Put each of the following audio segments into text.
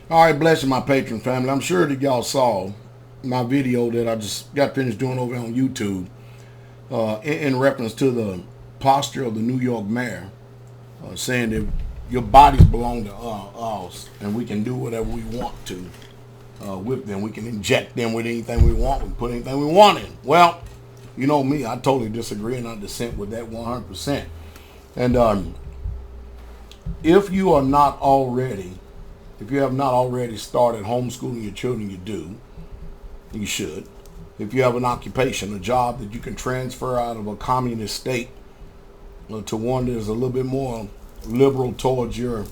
All right, blessing my patron family. I'm sure that y'all saw my video that I just got finished doing over on YouTube in reference to the posture of the New York mayor saying that your bodies belong to us and we can do whatever we want to with them. We can inject them with anything we want. We can put anything we want in. Well, you know me, I totally disagree and I dissent with that 100%. And if you are not already If you have not already started homeschooling your children, you should. If you have an occupation, a job that you can transfer out of a communist state to one that is a little bit more liberal towards your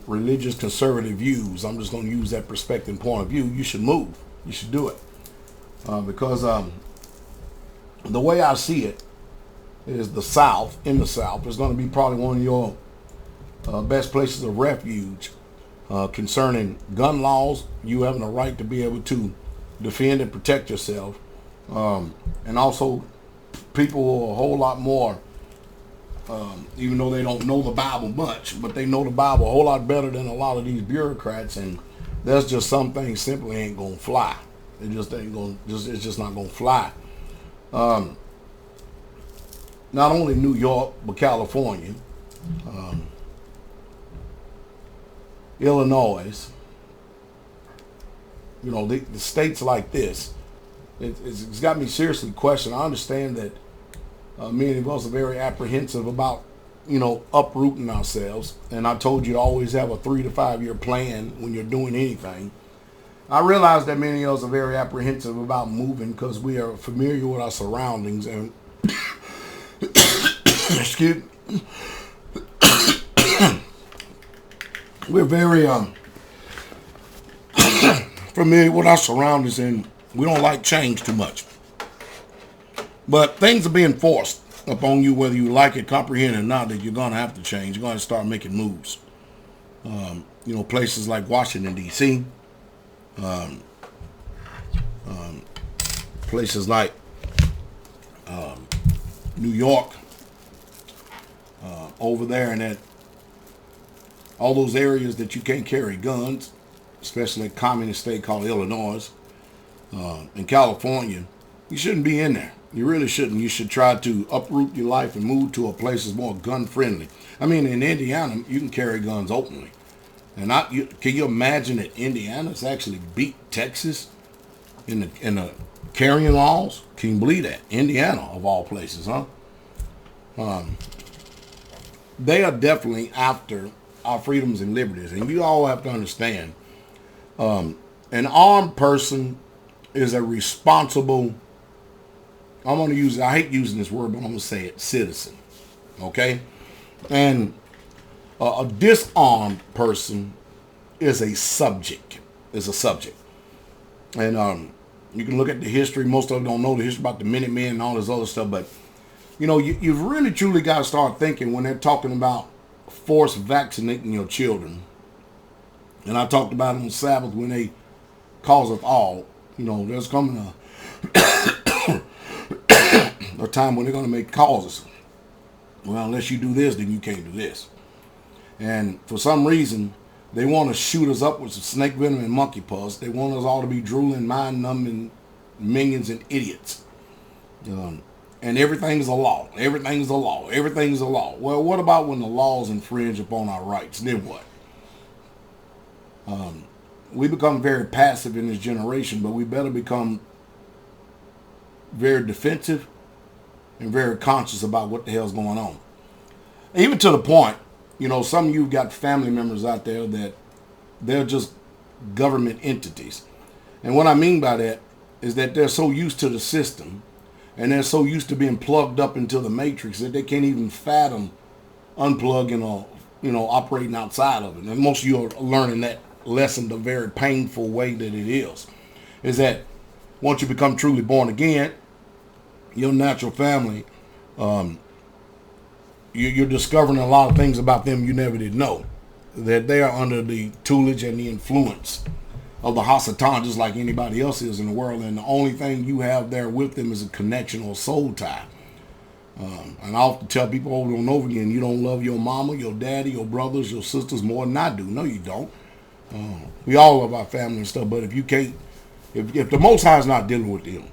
religious conservative views, I'm just going to use that perspective and point of view, you should move. You should do it. Because the way I see it is in the South, is going to be probably one of your best places of refuge concerning gun laws, you having a right to be able to defend and protect yourself. And also people who are a whole lot more, even though they don't know the Bible much, but they know the Bible a whole lot better than a lot of these bureaucrats. And there's just some things simply ain't going to fly. It just ain't going it's just not going to fly. Not only New York, but California, Illinois, the states like this, it's got me seriously questioning. I understand that many of us are very apprehensive about, uprooting ourselves. And I told you to always have a 3 to 5 year plan when you're doing anything. I realize that many of us are very apprehensive about moving because we are familiar with our surroundings and excuse me. We're very familiar with our surroundings and we don't like change too much. But things are being forced upon you, whether you like it, comprehend it or not, that you're going to have to change. You're going to start making moves. Places like Washington, D.C., places like New York, over there, and that all those areas that you can't carry guns, especially a communist state called Illinois, in California, you shouldn't be in there. You really shouldn't. You should try to uproot your life and move to a place that's more gun friendly. I mean, in Indiana, you can carry guns openly. And can you imagine that Indiana's actually beat Texas in the carrying laws? Can you believe that? Indiana, of all places, huh? They are definitely after our freedoms and liberties. And you all have to understand, an armed person is a responsible, I hate using this word, but I'm going to say it, citizen. Okay? And a disarmed person is a subject. And you can look at the history. Most of them don't know the history about the Minutemen and all this other stuff. But, you've really truly got to start thinking when they're talking about forced vaccinating your children. And I talked about it on Sabbath when they causeth all. There's coming a time when they're going to make causes. Well, unless you do this, then you can't do this. And for some reason, they want to shoot us up with some snake venom and monkey pus. They want us all to be drooling, mind-numbing minions and idiots. And everything's a law. Everything's a law. Everything's a law. Well, what about when the laws infringe upon our rights? Then what? We become very passive in this generation, but we better become very defensive and very conscious about what the hell's going on. Even to the point, some of you got family members out there that they're just government entities. And what I mean by that is that they're so used to the system and they're so used to being plugged up into the matrix that they can't even fathom unplugging or, operating outside of it. And most of you are learning that lesson the very painful way that it is that once you become truly born again, your natural family, you're discovering a lot of things about them you never did know. That they are under the tutelage and the influence of the Hasatan, just like anybody else is in the world. And the only thing you have there with them is a connection or soul tie. And I often tell people over and over again, you don't love your mama, your daddy, your brothers, your sisters more than I do. No, you don't. We all love our family and stuff, but if you can't, if the Most High is not dealing with them,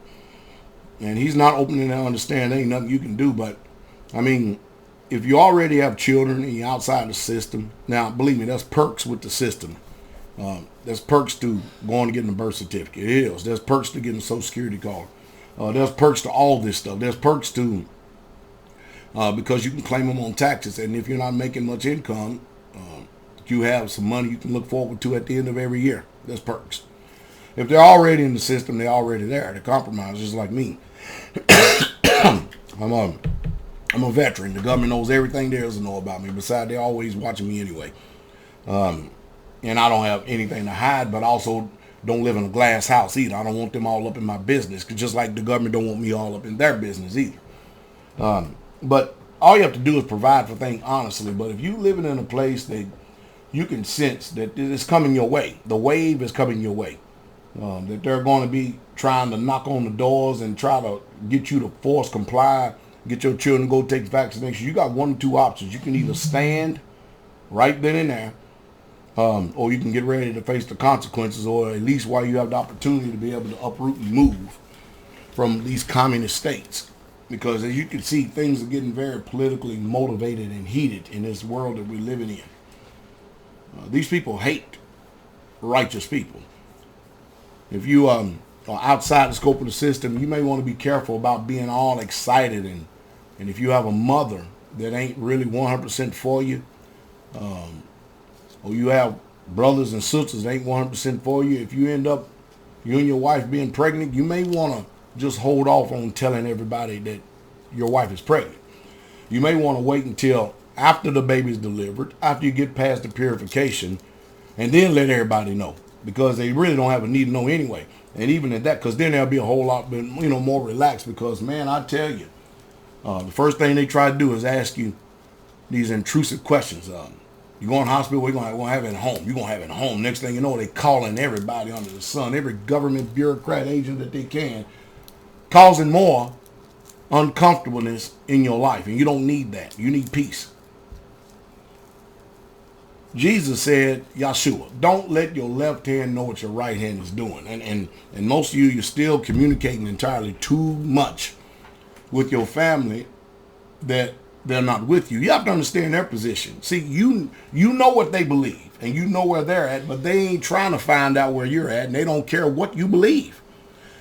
and He's not opening their understanding, there ain't nothing you can do. But I mean, if you already have children and you're outside the system, now believe me, there's perks with the system. There's perks to going to getting a birth certificate. It is. There's perks to getting a Social Security card. There's perks to all this stuff. There's perks to because you can claim them on taxes, and if you're not making much income, you have some money you can look forward to at the end of every year. There's perks. If they're already in the system, they're already there. They're compromised, just like me. I'm a veteran. The government knows everything there is to know about me. Besides, they're always watching me anyway. And I don't have anything to hide, but also don't live in a glass house either. I don't want them all up in my business, just like the government don't want me all up in their business either. But all you have to do is provide for things honestly. But if you living in a place that you can sense that it's coming your way, the wave is coming your way, that they're going to be trying to knock on the doors and try to get you to force comply, get your children to go take vaccination. You got one or two options. You can either stand right then and there, or you can get ready to face the consequences, or at least while you have the opportunity to be able to uproot and move from these communist states. Because as you can see, things are getting very politically motivated and heated in this world that we're living in. These people hate righteous people. If you are outside the scope of the system, you may want to be careful about being all excited. And if you have a mother that ain't really 100% for you, or you have brothers and sisters that ain't 100% for you, if you end up, you and your wife being pregnant, you may want to just hold off on telling everybody that your wife is pregnant. You may want to wait until after the baby's delivered, after you get past the purification, and then let everybody know, because they really don't have a need to know anyway. And even at that, because then there'll be a whole lot, more relaxed. Because man, I tell you, the first thing they try to do is ask you these intrusive questions. You go in the hospital, we're going to have it at home. You're going to have it at home. Next thing you know, they calling everybody under the sun, every government bureaucrat agent that they can, causing more uncomfortableness in your life. And you don't need that. You need peace. Jesus said, Yeshua, don't let your left hand know what your right hand is doing. And most of you're still communicating entirely too much with your family that they're not with you. You have to understand their position. See, you know what they believe, and you know where they're at, but they ain't trying to find out where you're at, and they don't care what you believe.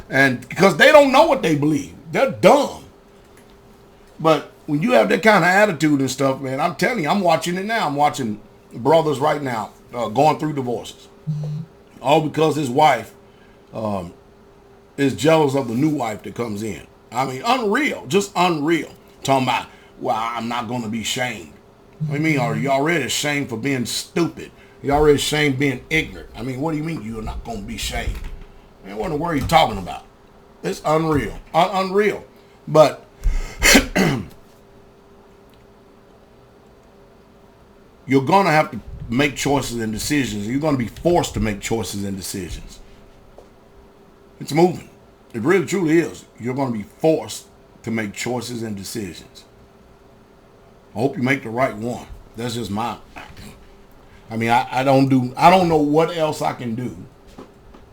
And because they don't know what they believe. They're dumb. But when you have that kind of attitude and stuff, man, I'm telling you, I'm watching it now. I'm watching brothers right now going through divorces. All because his wife is jealous of the new wife that comes in. I mean, unreal. Just unreal. Talking about, well, I'm not going to be shamed. What do you mean? Are you already ashamed for being stupid? You already ashamed being ignorant? I mean, what do you mean you're not going to be shamed? Man, what in the world are you talking about? It's unreal. Unreal. But you're going to have to make choices and decisions. You're going to be forced to make choices and decisions. It's moving. It really truly is. You're going to be forced to make choices and decisions. I hope you make the right one. That's just my, I don't know what else I can do.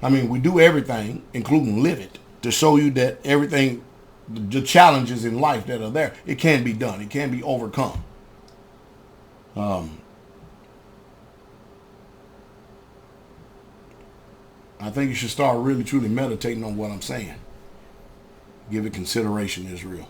I mean, we do everything, including live it, to show you that everything, the challenges in life that are there, it can be done. It can be overcome. I think you should start really truly meditating on what I'm saying. Give it consideration, Israel.